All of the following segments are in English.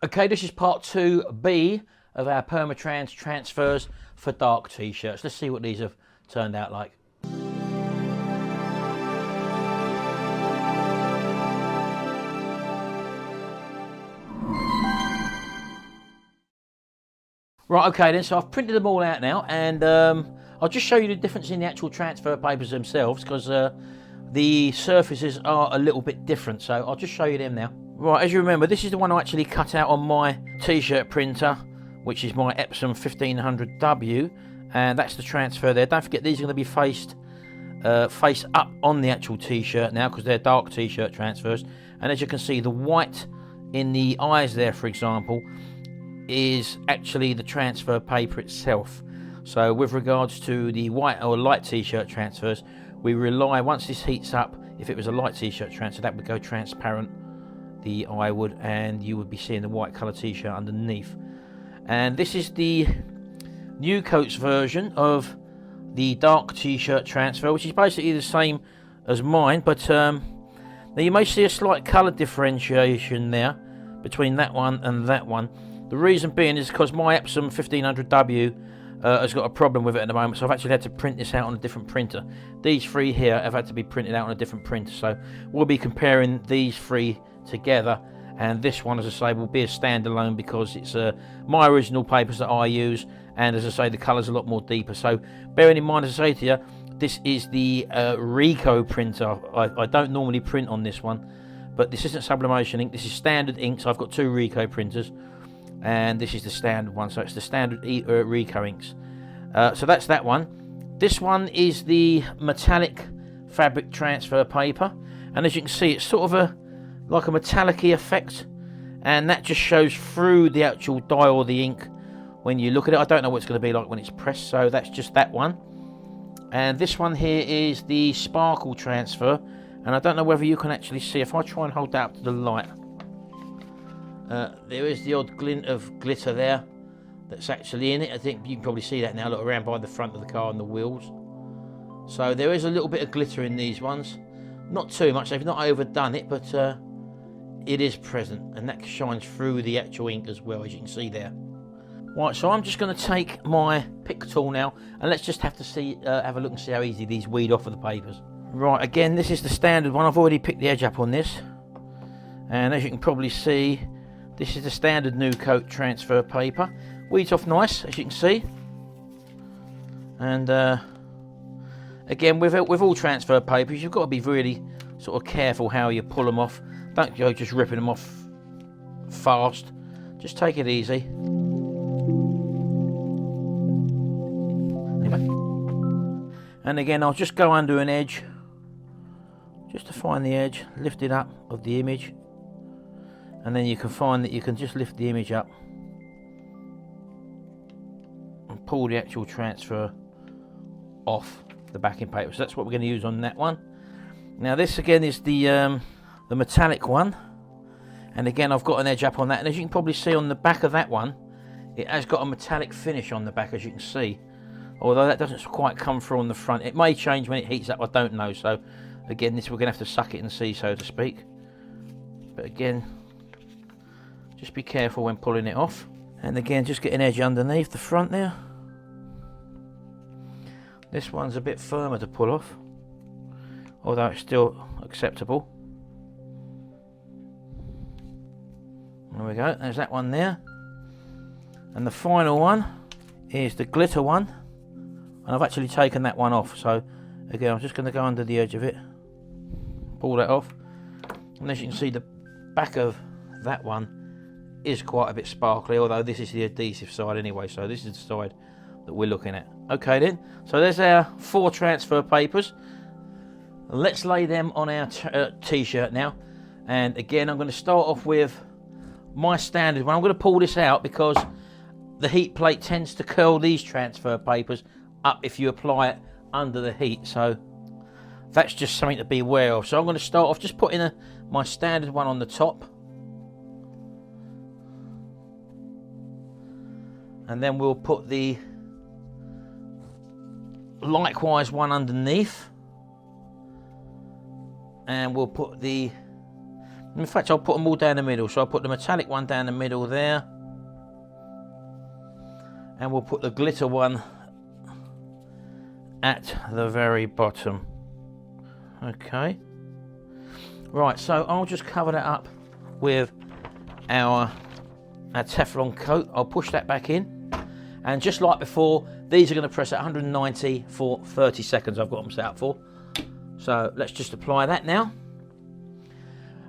Okay, this is part 2B of our Permatrans transfers for dark t-shirts. Let's see what these have turned out like. Right, okay then, so I've printed them all out now, and I'll just show you the difference in the actual transfer papers themselves, because the surfaces are a little bit different, so I'll just show you them now. Right, as you remember, this is the one I actually cut out on my t-shirt printer, which is my Epson 1500W, and that's the transfer there. Don't forget, these are going to be face up on the actual t-shirt now, because they're dark t-shirt transfers. And as you can see, the white in the eyes there, for example, is actually the transfer paper itself. So with regards to the white or light t-shirt transfers, we rely, once this heats up, if it was a light t-shirt transfer, that would go transparent, the eye would, and you would be seeing the white colour t-shirt underneath. And this is the new coats version of the dark t-shirt transfer, which is basically the same as mine, but now you may see a slight colour differentiation there between that one and that one. The reason being is because my Epson 1500W has got a problem with it at the moment, so I've actually had to print this out on a different printer. These three here have had to be printed out on a different printer, so we'll be comparing these three together, and this one, as I say, will be a standalone because it's my original papers that I use, and as I say, the colour's a lot more deeper. So bearing in mind, as I say to you, this is the Ricoh printer. I don't normally print on this one, but this isn't sublimation ink, this is standard ink, so I've got two Ricoh printers, and this is the standard one, so it's the standard Ricoh inks. So that's that one. This one is the metallic fabric transfer paper, and as you can see, it's sort of like a metallic-y effect, and that just shows through the actual dye or the ink when you look at it. I don't know what it's going to be like when it's pressed, so that's just that one. And this one here is the sparkle transfer, and I don't know whether you can actually see. If I try and hold that up to the light, there is the odd glint of glitter there that's actually in it. I think you can probably see that now, look around by the front of the car and the wheels. So there is a little bit of glitter in these ones, not too much, they've not overdone it, but it is present, and that shines through the actual ink as well, as you can see there. Right, so I'm just going to take my pick tool now, and let's just have a look and see how easy these weed off of the papers. Right, again, this is the standard one. I've already picked the edge up on this, and as you can probably see, this is the standard new coat transfer paper. Weeds off nice, as you can see. And again, with all transfer papers, you've got to be really sort of careful how you pull them off. Don't go just ripping them off fast. Just take it easy. And again, I'll just go under an edge, just to find the edge, lift it up of the image, and then you can find that you can just lift the image up and pull the actual transfer off the backing paper. So that's what we're going to use on that one. Now this again is the metallic one, and again I've got an edge up on that, and as you can probably see on the back of that one, it has got a metallic finish on the back, as you can see, although that doesn't quite come through on the front. It may change when it heats up, I don't know. So again, this we're going to have to suck it and see, so to speak. But again, just be careful when pulling it off, and again just get an edge underneath the front there. This one's a bit firmer to pull off, although it's still acceptable. There we go, there's that one there. And the final one is the glitter one, and I've actually taken that one off. So again, I'm just going to go under the edge of it, pull that off, and as you can see, the back of that one is quite a bit sparkly, although this is the adhesive side anyway, so this is the side that we're looking at. Okay then, so there's our 4 transfer papers. Let's lay them on our t-shirt now, and again I'm going to start off with my standard one. I'm going to pull this out because the heat plate tends to curl these transfer papers up if you apply it under the heat, so that's just something to be aware of. So I'm going to start off just putting my standard one on the top, and then we'll put the likewise one underneath, and we'll put the In fact, I'll put them all down the middle. So I'll put the metallic one down the middle there. And we'll put the glitter one at the very bottom. Okay. Right, so I'll just cover that up with our Teflon coat. I'll push that back in. And just like before, these are going to press at 190 for 30 seconds. I've got them set up for. So let's just apply that now.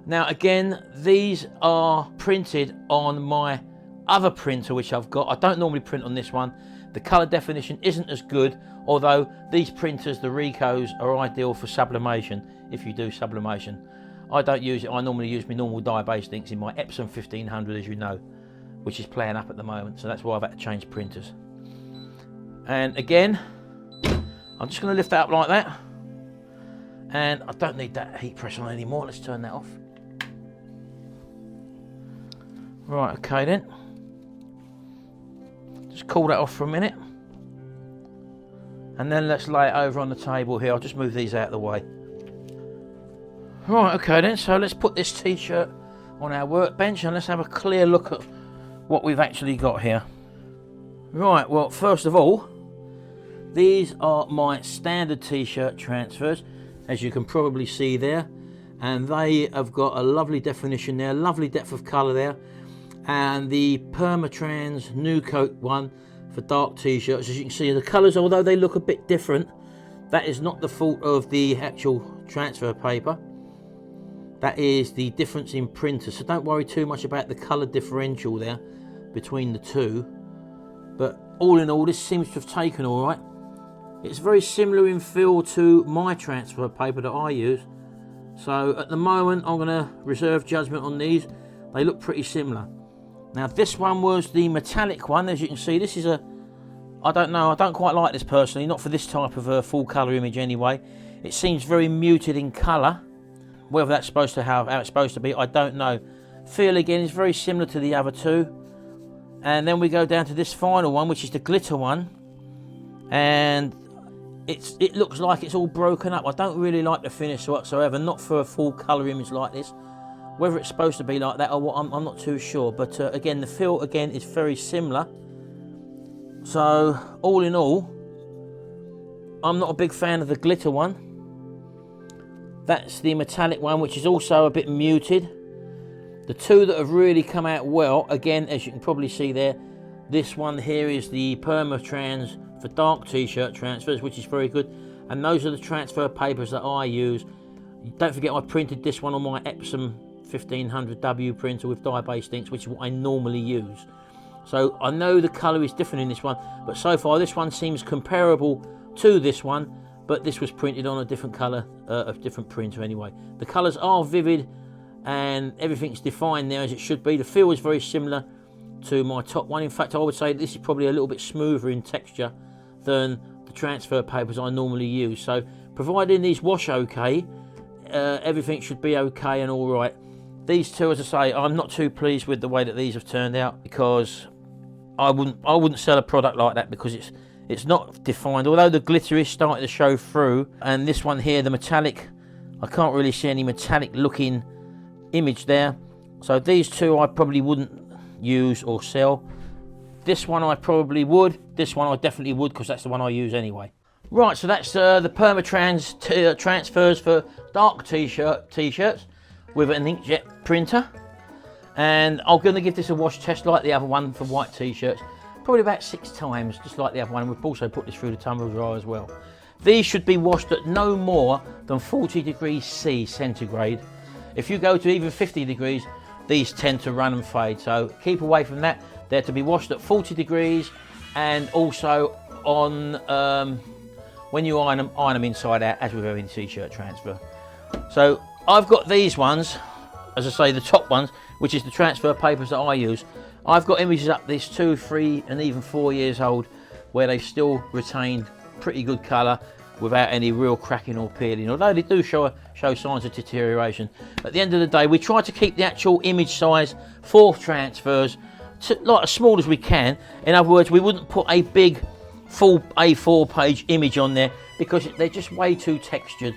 Now again, these are printed on my other printer which I've got. I don't normally print on this one. The colour definition isn't as good, although these printers, the Ricos, are ideal for sublimation if you do sublimation. I don't use it. I normally use my normal dye-based inks in my Epson 1500, as you know, which is playing up at the moment, so that's why I've had to change printers. And again, I'm just going to lift that up like that, and I don't need that heat press on anymore. Let's turn that off. Right, okay then. Just cool that off for a minute, and then let's lay it over on the table here. I'll just move these out of the way. Right, okay then, so let's put this t-shirt on our workbench and let's have a clear look at what we've actually got here. Right, well, first of all, these are my standard t-shirt transfers, as you can probably see there, and they have got a lovely definition there, lovely depth of colour there. And the Perma new coat one for dark t-shirts, as you can see, the colours, although they look a bit different, that is not the fault of the actual transfer paper. That is the difference in printer, so don't worry too much about the colour differential there between the two. But all in all, this seems to have taken all right. It's very similar in feel to my transfer paper that I use, so at the moment I'm going to reserve judgment on these. They look pretty similar. Now this one was the metallic one. As you can see, this is a, I don't know, I don't quite like this personally, not for this type of a full colour image anyway. It seems very muted in colour. Whether that's supposed to have how it's supposed to be, I don't know. Feel again is very similar to the other two. And then we go down to this final one, which is the glitter one. And it looks like it's all broken up. I don't really like the finish whatsoever, not for a full colour image like this. Whether it's supposed to be like that or what, I'm not too sure. But again, the feel again is very similar. So all in all, I'm not a big fan of the glitter one. That's the metallic one, which is also a bit muted. The two that have really come out well, again, as you can probably see there, this one here is the Perma for dark t-shirt transfers, which is very good. And those are the transfer papers that I use. Don't forget, I printed this one on my Epson 1500W printer with dye-based inks, which is what I normally use. So I know the colour is different in this one, but so far this one seems comparable to this one, but this was printed on a different colour, a different printer anyway. The colours are vivid and everything's defined there as it should be. The feel is very similar to my top one. In fact, I would say this is probably a little bit smoother in texture than the transfer papers I normally use. So providing these wash okay, everything should be okay and all right. These two, as I say, I'm not too pleased with the way that these have turned out, because I wouldn't sell a product like that, because it's not defined, although the glitter is starting to show through. And this one here, the metallic, I can't really see any metallic looking image there. So these two I probably wouldn't use or sell. This one I probably would. This one I definitely would, because that's the one I use anyway. Right, so that's the Perma transfers for dark t-shirts with an inkjet printer. And I'm going to give this a wash test like the other one for white t-shirts. Probably about 6 times, just like the other one. We've also put this through the tumble dryer as well. These should be washed at no more than 40 degrees C centigrade. If you go to even 50 degrees, these tend to run and fade. So keep away from that. They're to be washed at 40 degrees, and also on when you iron them inside out, as with every t-shirt transfer. So I've got these ones, as I say, the top ones, which is the transfer papers that I use. I've got images up this 2, 3 and even 4 years old where they still retained pretty good colour without any real cracking or peeling, although they do show signs of deterioration. At the end of the day, we try to keep the actual image size for transfers like as small as we can. In other words, we wouldn't put a big full A4 page image on there, because they're just way too textured.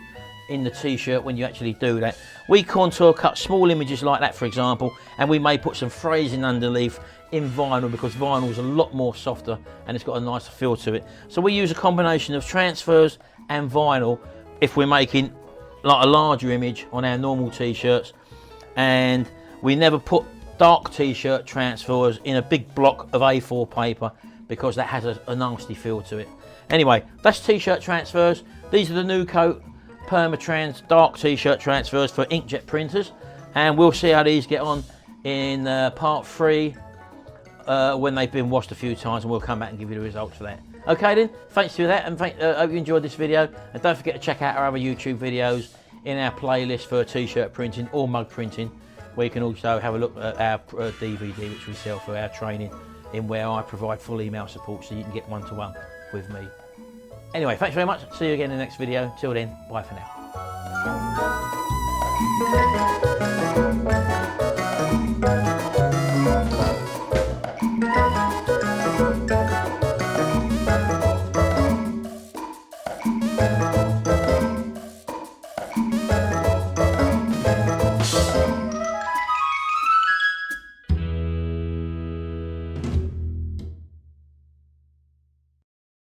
in the t-shirt when you actually do that. We contour cut small images like that, for example, and we may put some phrasing underneath in vinyl, because vinyl is a lot more softer and it's got a nicer feel to it. So we use a combination of transfers and vinyl if we're making like a larger image on our normal t-shirts, and we never put dark t-shirt transfers in a big block of A4 paper because that has a nasty feel to it. Anyway, that's t-shirt transfers. These are the new coat Perma dark t-shirt transfers for inkjet printers, and we'll see how these get on in part 3 when they've been washed a few times, and we'll come back and give you the results for that. Okay then, thanks for that, and hope you enjoyed this video, and don't forget to check out our other YouTube videos in our playlist for t-shirt printing or mug printing, where you can also have a look at our DVD which we sell for our training, in where I provide full email support so you can get one-to-one with me. Anyway, thanks very much. See you again in the next video. Till then, bye for now.